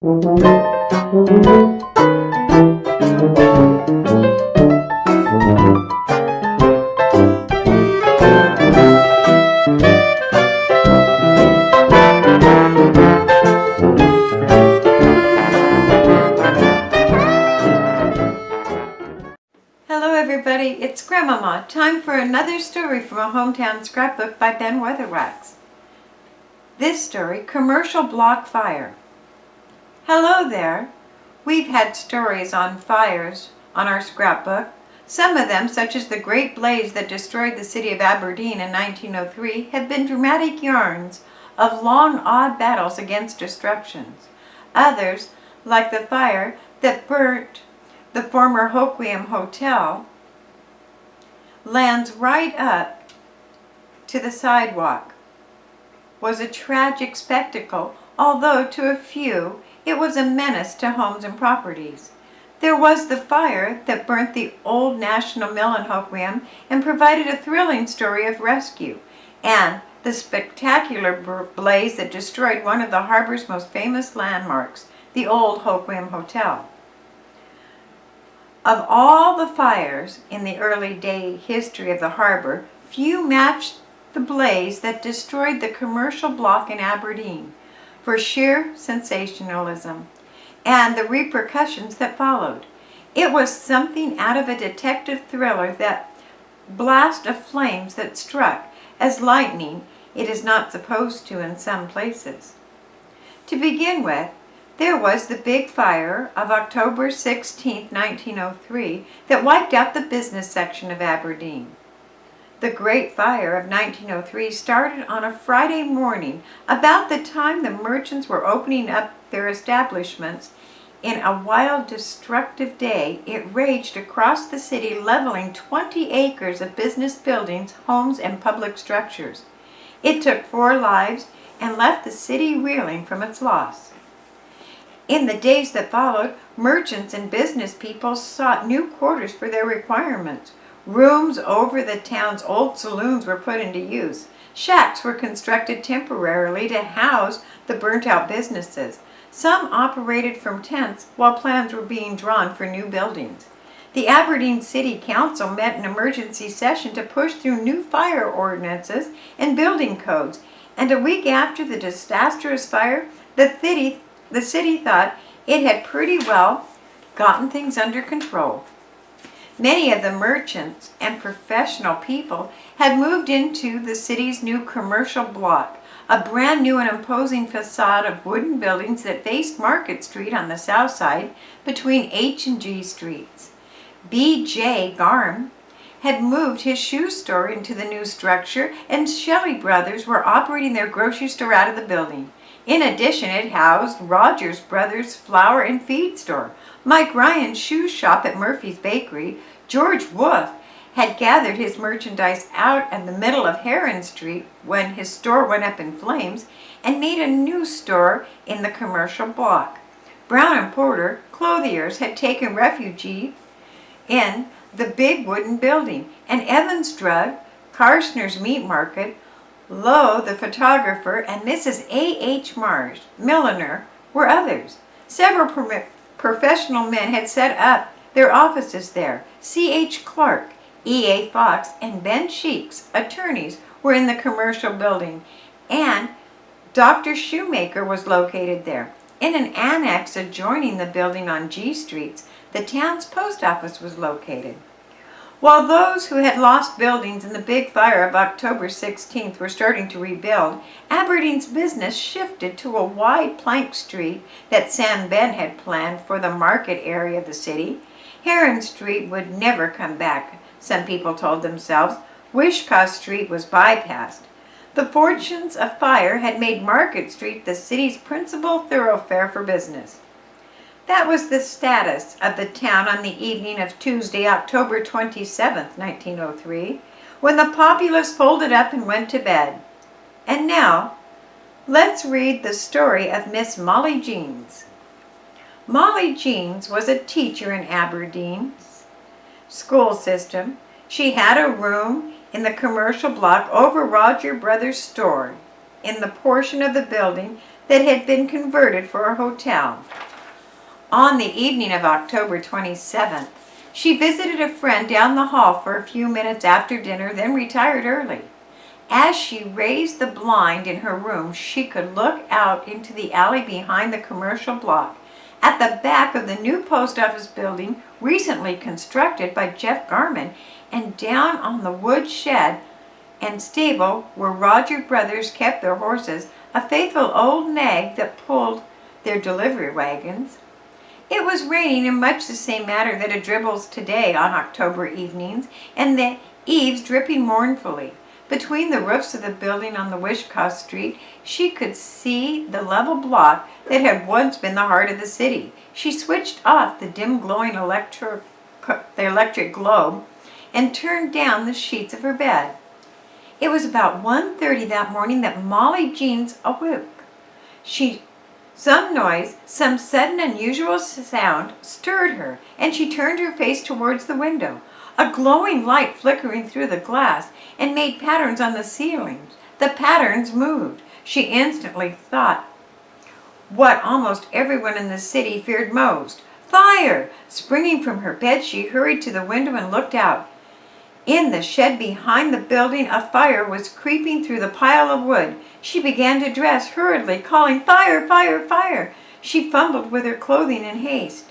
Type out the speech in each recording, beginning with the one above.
Hello everybody, it's Grandmama. Time for another story from a hometown scrapbook by Ben Weatherwax. This story, Commercial Block Fire. Hello there. We've had stories on fires on our scrapbook. Some of them, such as the great blaze that destroyed the city of Aberdeen in 1903, have been dramatic yarns of long, odd battles against destructions. Others, like the fire that burnt the former Hometow Hotel, lands right up to the sidewalk, was a tragic spectacle, although to a few it was a menace to homes and properties. There was the fire that burnt the old National Mill in Hometow and provided a thrilling story of rescue, and the spectacular blaze that destroyed one of the harbor's most famous landmarks, the old Hometow Hotel. Of all the fires in the early day history of the harbor, few matched the blaze that destroyed the commercial block in Aberdeen for sheer sensationalism and the repercussions that followed. It was something out of a detective thriller, that blast of flames that struck as lightning it is not supposed to in some places. To begin with, there was the big fire of October 16, 1903, that wiped out the business section of Aberdeen. The Great Fire of 1903 started on a Friday morning, about the time the merchants were opening up their establishments. In a wild, destructive day, it raged across the city, leveling 20 acres of business buildings, homes, and public structures. It took 4 lives and left the city reeling from its loss. In the days that followed, merchants and business people sought new quarters for their requirements. Rooms over the town's old saloons were put into use. Shacks were constructed temporarily to house the burnt-out businesses. Some operated from tents while plans were being drawn for new buildings. The Aberdeen City Council met in emergency session to push through new fire ordinances and building codes, and a week after the disastrous fire, the city thought it had pretty well gotten things under control. Many of the merchants and professional people had moved into the city's new commercial block, a brand new and imposing facade of wooden buildings that faced Market Street on the south side between H and G streets. B.J. Garm had moved his shoe store into the new structure, and Shelley Brothers were operating their grocery store out of the building. In addition, it housed Rogers Brothers Flour and Feed Store, Mike Ryan's shoe shop at Murphy's Bakery. George Wolfe had gathered his merchandise out in the middle of Heron Street when his store went up in flames and made a new store in the commercial block. Brown and Porter, clothiers, had taken refuge in the big wooden building, and Evans Drug, Karstner's Meat Market, Lowe, the photographer, and Mrs. A.H. Marsh, milliner, were others. Several professional men had set up their offices there. C.H. Clark, E.A. Fox, and Ben Sheeks, attorneys, were in the commercial building, and Dr. Shoemaker was located there. In an annex adjoining the building on G Streets, the town's post office was located. While those who had lost buildings in the big fire of October 16th were starting to rebuild, Aberdeen's business shifted to a wide plank street that Sam Ben had planned for the market area of the city. Heron Street would never come back, some people told themselves. Wishkah Street was bypassed. The fortunes of fire had made Market Street the city's principal thoroughfare for business. That was the status of the town on the evening of Tuesday, October 27, 1903, when the populace folded up and went to bed. And now, let's read the story of Miss Molly Jeans. Molly Jeans was a teacher in Aberdeen's school system. She had a room in the commercial block over Roger Brothers' store, in the portion of the building that had been converted for a hotel. On the evening of October 27th, she visited a friend down the hall for a few minutes after dinner, then retired early. As she raised the blind in her room, she could look out into the alley behind the commercial block at the back of the new post office building recently constructed by Jeff Garman, and down on the wood shed and stable where Roger Brothers kept their horses, a faithful old nag that pulled their delivery wagons. It was raining in much the same manner that it dribbles today on October evenings, and the eaves dripping mournfully. Between the roofs of the building on the Wishkah Street, she could see the level block that had once been the heart of the city. She switched off the dim glowing electric globe and turned down the sheets of her bed. It was about 1:30 that morning that Molly Jeans awoke. Some noise, some sudden unusual sound stirred her, and she turned her face towards the window. A glowing light flickering through the glass and made patterns on the ceilings. The patterns moved. She instantly thought what almost everyone in the city feared most: fire! Springing from her bed, she hurried to the window and looked out. In the shed behind the building, a fire was creeping through the pile of wood. She began to dress hurriedly, calling, "Fire! Fire! Fire!" She fumbled with her clothing in haste.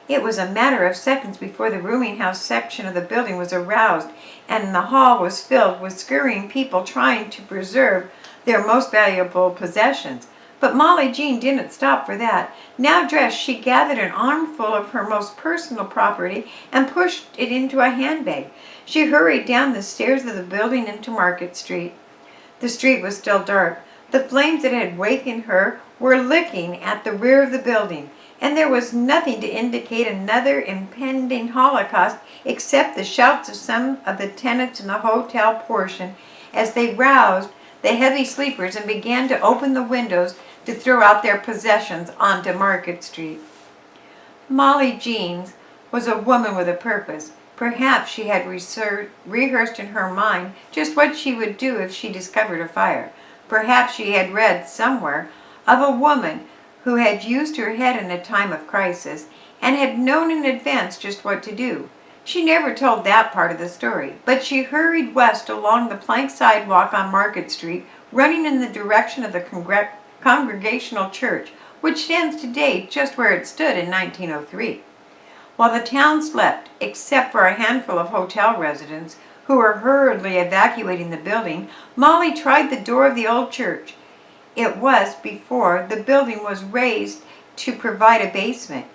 It was a matter of seconds before the rooming house section of the building was aroused, and the hall was filled with scurrying people trying to preserve their most valuable possessions. But Molly Jean didn't stop for that. Now dressed, she gathered an armful of her most personal property and pushed it into a handbag. She hurried down the stairs of the building into Market Street. The street was still dark. The flames that had wakened her were licking at the rear of the building, and there was nothing to indicate another impending holocaust except the shouts of some of the tenants in the hotel portion as they roused the heavy sleepers and began to open the windows to throw out their possessions onto Market Street. Molly Jeans was a woman with a purpose. Perhaps she had rehearsed in her mind just what she would do if she discovered a fire. Perhaps she had read somewhere of a woman who had used her head in a time of crisis and had known in advance just what to do. She never told that part of the story, but she hurried west along the plank sidewalk on Market Street, running in the direction of the Congregational Church, which stands today just where it stood in 1903. While the town slept, except for a handful of hotel residents who were hurriedly evacuating the building, Molly tried the door of the old church. It was before the building was raised to provide a basement,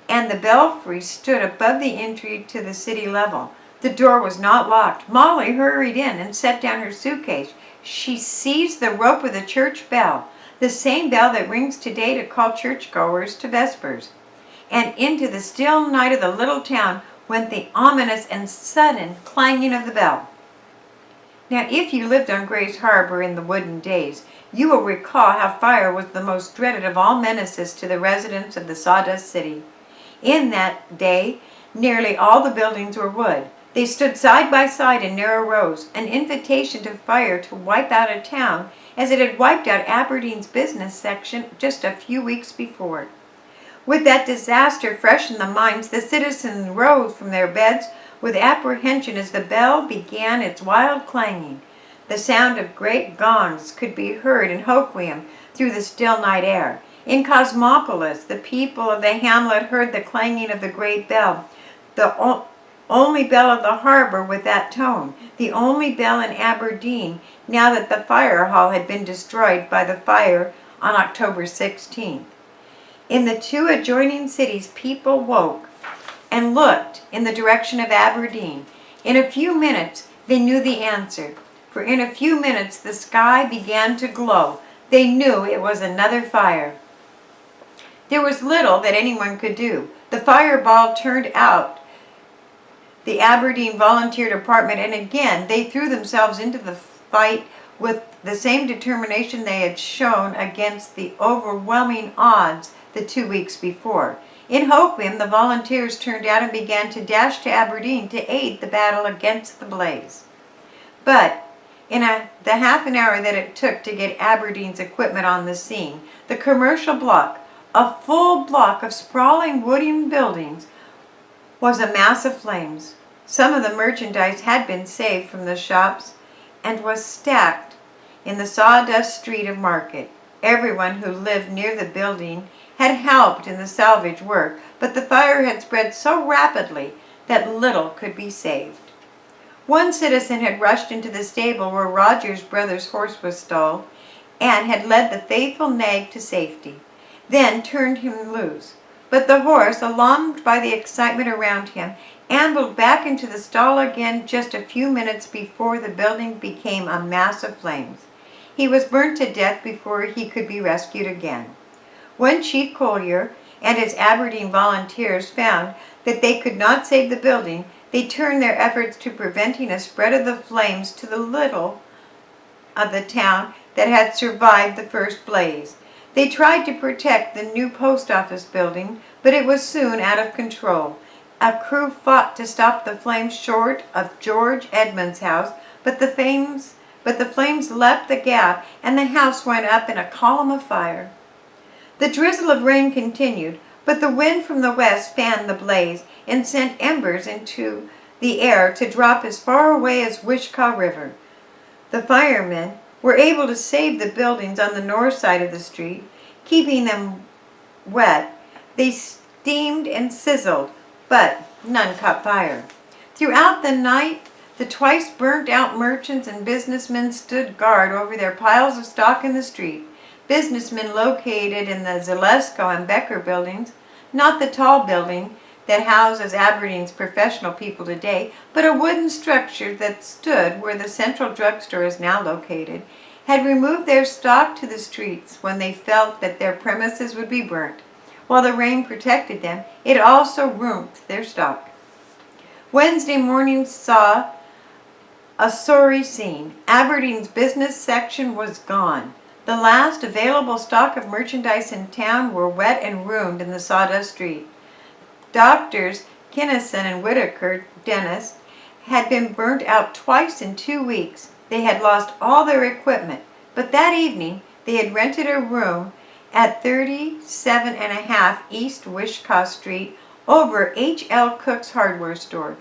and the belfry stood above the entry to the city level. The door was not locked. Molly hurried in and set down her suitcase. She seized the rope of the church bell, the same bell that rings today to call churchgoers to Vespers. And into the still night of the little town went the ominous and sudden clanging of the bell. Now, if you lived on Grace Harbor in the wooden days, you will recall how fire was the most dreaded of all menaces to the residents of the sawdust city. In that day, nearly all the buildings were wood. They stood side by side in narrow rows, an invitation to fire to wipe out a town as it had wiped out Aberdeen's business section just a few weeks before. With that disaster fresh in the minds, the citizens rose from their beds with apprehension as the bell began its wild clanging. The sound of great gongs could be heard in Hoquiam through the still night air. In Cosmopolis, the people of the hamlet heard the clanging of the great bell, the only bell of the harbor with that tone, the only bell in Aberdeen now that the fire hall had been destroyed by the fire on October 16th. In the two adjoining cities, people woke and looked in the direction of Aberdeen. In a few minutes, they knew the answer, for in a few minutes the sky began to glow. They knew it was another fire. There was little that anyone could do. The fireball turned out the Aberdeen Volunteer Department, and again they threw themselves into the fight with the same determination they had shown against the overwhelming odds the 2 weeks before. In Hoquiam, the volunteers turned out and began to dash to Aberdeen to aid the battle against the blaze. But In the half an hour that it took to get Aberdeen's equipment on the scene, the commercial block, a full block of sprawling wooden buildings, was a mass of flames. Some of the merchandise had been saved from the shops and was stacked in the sawdust street of Market. Everyone who lived near the building had helped in the salvage work, but the fire had spread so rapidly that little could be saved. One citizen had rushed into the stable where Roger's brother's horse was stalled and had led the faithful nag to safety, then turned him loose. But the horse, alarmed by the excitement around him, ambled back into the stall again just a few minutes before the building became a mass of flames. He was burnt to death before he could be rescued again. When Chief Collier and his Aberdeen volunteers found that they could not save the building, they turned their efforts to preventing a spread of the flames to the little of the town that had survived the first blaze. They tried to protect the new post office building, but it was soon out of control. A crew fought to stop the flames short of George Edmund's house, but the flames leapt the gap and the house went up in a column of fire. The drizzle of rain continued, but the wind from the west fanned the blaze and sent embers into the air to drop as far away as Wishkah River. The firemen were able to save the buildings on the north side of the street, keeping them wet. They steamed and sizzled, but none caught fire. Throughout the night, the twice burnt-out merchants and businessmen stood guard over their piles of stock in the street. Businessmen located in the Zalesko and Becker buildings, not the tall building that houses Aberdeen's professional people today, but a wooden structure that stood where the Central Drugstore is now located, had removed their stock to the streets when they felt that their premises would be burnt. While the rain protected them, it also ruined their stock. Wednesday morning saw a sorry scene. Aberdeen's business section was gone. The last available stock of merchandise in town were wet and ruined in the sawdust street. Doctors Kinnison and Whitaker, dentists, had been burnt out twice in 2 weeks. They had lost all their equipment, but that evening they had rented a room at 37.5 East Wishkah Street over H.L. Cook's hardware store,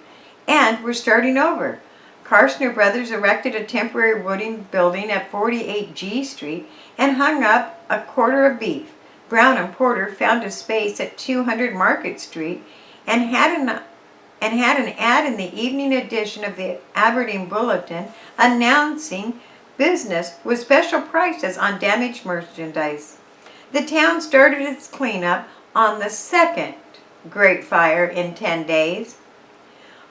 and were starting over. Karshner Brothers erected a temporary wooden building at 48 G Street and hung up a quarter of beef. Brown and Porter found a space at 200 Market Street and had an ad in the evening edition of the Aberdeen Bulletin announcing business with special prices on damaged merchandise. The town started its cleanup on the second Great Fire in 10 days.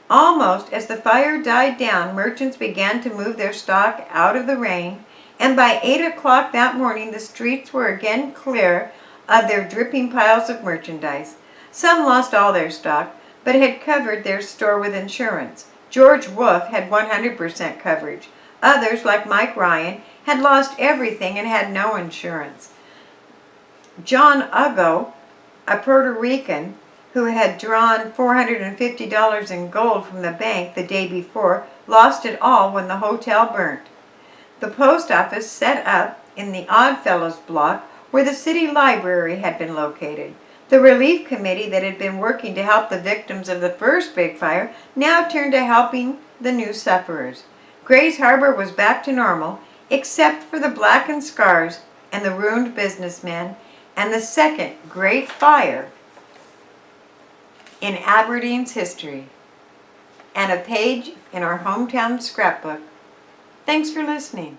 Almost as the fire died down, merchants began to move their stock out of the rain, and by 8 o'clock that morning the streets were again clear of their dripping piles of merchandise. Some lost all their stock, but had covered their store with insurance. George Wolfe had 100% coverage. Others, like Mike Ryan, had lost everything and had no insurance. John Ugo, a Puerto Rican who had drawn $450 in gold from the bank the day before, lost it all when the hotel burnt. The post office set up in the Oddfellows block where the city library had been located. The relief committee that had been working to help the victims of the first big fire now turned to helping the new sufferers. Grays Harbor was back to normal, except for the blackened scars and the ruined businessmen and the second Great Fire in Aberdeen's history, and a page in our hometown scrapbook. Thanks for listening.